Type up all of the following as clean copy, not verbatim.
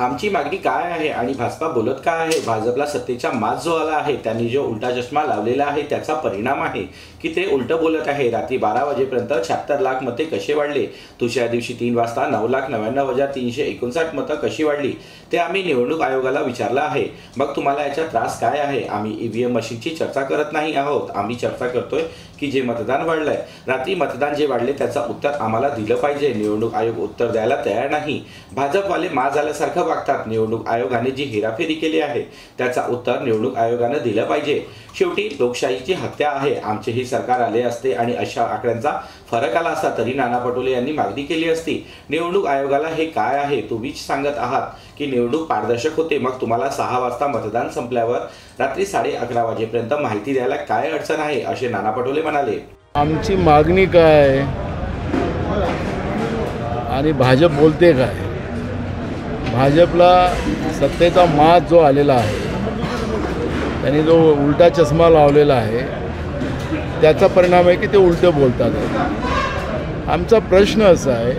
आमची मागणी काय आहे आणि भाजपा बोलत काय आहे? भाजपला सत्तेचा माज जो आला आहे, त्यांनी जो उलटा चष्मा लावलेला आहे त्याचा परिणाम आहे की ते उलट बोलत आहे। रात्री 12 वाजेपर्यंत 76 लाख मते कसे वाढले, दुसऱ्या दिवशी 3 वाजता 9,99,359 मतं कशी वाढली, ते आम्ही निवडणूक आयोगाला विचारलं आहे। मग तुम्हाला याचा त्रास काय आहे? आम्ही ईव्हीएम मशीनची चर्चा करत नाही आहोत, आम्ही चर्चा करतोय की जे मतदान वाढलंय, रात्री मतदान जे वाढले त्याचं उत्तर आम्हाला दिलं पाहिजे। निवडणूक आयोग उत्तर द्यायला तयार नाही। भाजपवाले माज आल्यासारखं वागतात। निवडणूक आयोगाने जी हेराफेरी केली आहे त्याचा उत्तर निवडणूक आयोगाने दिलं पाहिजे। शेवटी लोकशाहीची हत्या आहे। आमचेही सरकार आले असते आणि अशा आकड्यांचा फरक आला असता तरी नाना पटोले यांनी मागणी केली असती। निवडणूक आयोगाला हे काय आहे? तुम्हीच सांगत आहात की निवडणूक पारदर्शक होते, मग तुम्हाला 6 वाजता मतदान संपल्यावर रात्री 11:30 वाजेपर्यंत माहिती द्यायला काय अडचण आहे, असे नाना पटोले म्हणाले। आमची मागणी काय आणि भाजप बोलते काय? भाजपला सत्तेचा माज जो आलेला आहे, त्यांनी जो उलटा चष्मा लावलेला आहे त्याचा परिणाम आहे की ते उलटं बोलतात। आमचा प्रश्न असा आहे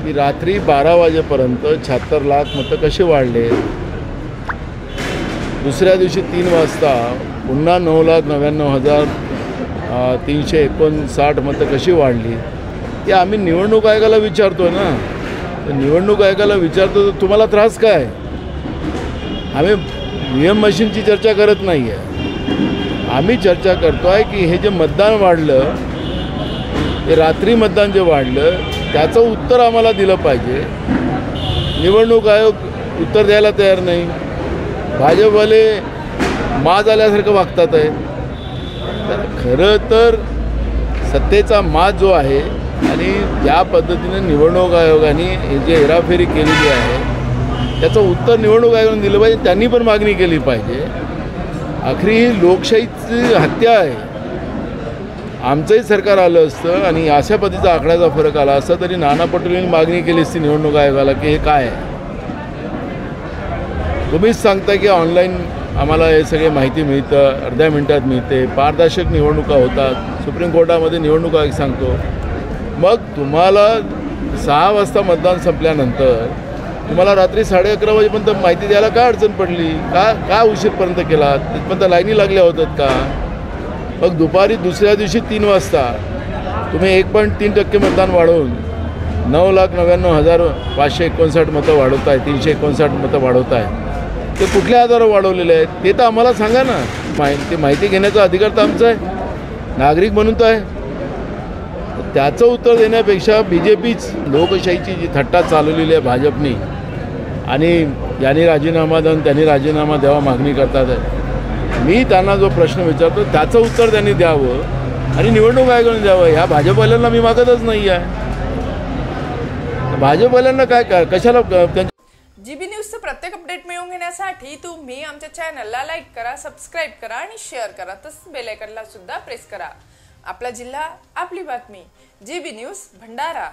की रात्री 12 वाजेपर्यंत 76 लाख मतं कसे वाढले, दुसऱ्या दिवशी 3 वाजता पुन्हा 9,99,359 मतं कशी वाढली, ते आम्ही निवडणूक आयोगाला विचारतो ना। निवडणूक आयोगाला विचारतो तर तुम्हाला त्रास काय? आम्ही ईव्हीएम मशीनची चर्चा करत नाही आहे, आम्ही चर्चा करतो आहे की हे जे मतदान वाढलं, ते रात्री मतदान जे वाढलं त्याचं उत्तर आम्हाला दिलं पाहिजे। निवडणूक आयोग उत्तर द्यायला तयार नाही। भाजपवाले माज आल्यासारखं वागतात आहे। तर खरं तर सत्तेचा माज जो आहे आणि ज्या पद्धतीने निवडणूक आयोगाने हे जे हेराफेरी केलेली आहे त्याचं उत्तर निवडणूक आयोगाने दिलं पाहिजे। त्यांनी पण मागणी केली पाहिजे। आखरी ही लोकशाहीची हत्या आहे। आमचंही सरकार आलं असतं आणि अशा पद्धतीचा आकड्याचा फरक आला असता तरी नाना पटोलेंनी मागणी केली असती निवडणूक आयोगाला की हे काय आहे? तुम्हीच सांगता की ऑनलाईन आम्हाला हे सगळे माहिती मिळतं, अर्ध्या मिनिटात मिळते, पारदर्शक निवडणुका होतात, सुप्रीम कोर्टामध्ये निवडणूक आयोग सांगतो। मग तुम्हाला 6 वाजता मतदान संपल्यानंतर तुम्हाला रात्री 11:30 वाजेपर्यंत माहिती द्यायला काय अडचण पडली? का उशीरपर्यंत केला? तिथपर्यंत लाईनी लागल्या होतात का? मग दुपारी दुसऱ्या दिवशी 3 वाजता तुम्ही 1.3% मतदान वाढवून 9,99,559 मतं वाढवताय, 359 मतं वाढवताय, ते कुठल्या आधारावर वाढवलेले आहेत ते तर आम्हाला सांगा ना। माहिती घेण्याचा अधिकार तर आमचा आहे, नागरिक म्हणून तर आहे। त्याचं उत्तर देण्यापेक्षा BJPच लोकशाहीची जी थट्टा चालवलेली आहे भाजपनी आणि यांनी राजीनामा द्यावा त्यांनी राजीनामा द्यावा मागणी करतात आहे। मी त्यांना जो प्रश्न विचारतो त्याचं उत्तर त्यांनी द्यावं आणि निवडणूक आयोगाने द्यावं। ह्या भाजपवाल्यांना मी मागतच नाही आहे। भाजपवाल्यांना काय कशाला GB न्यूजचं प्रत्येक अपडेट मिळवून घेण्यासाठी तुम्ही आमच्या चॅनलला लाईक करा, सबस्क्राईब करा आणि शेअर करा, तसंच बेल आयकॉनला सुद्धा प्रेस करा। आपला जिल्हा, आपली बातमी, GB न्यूज भंडारा।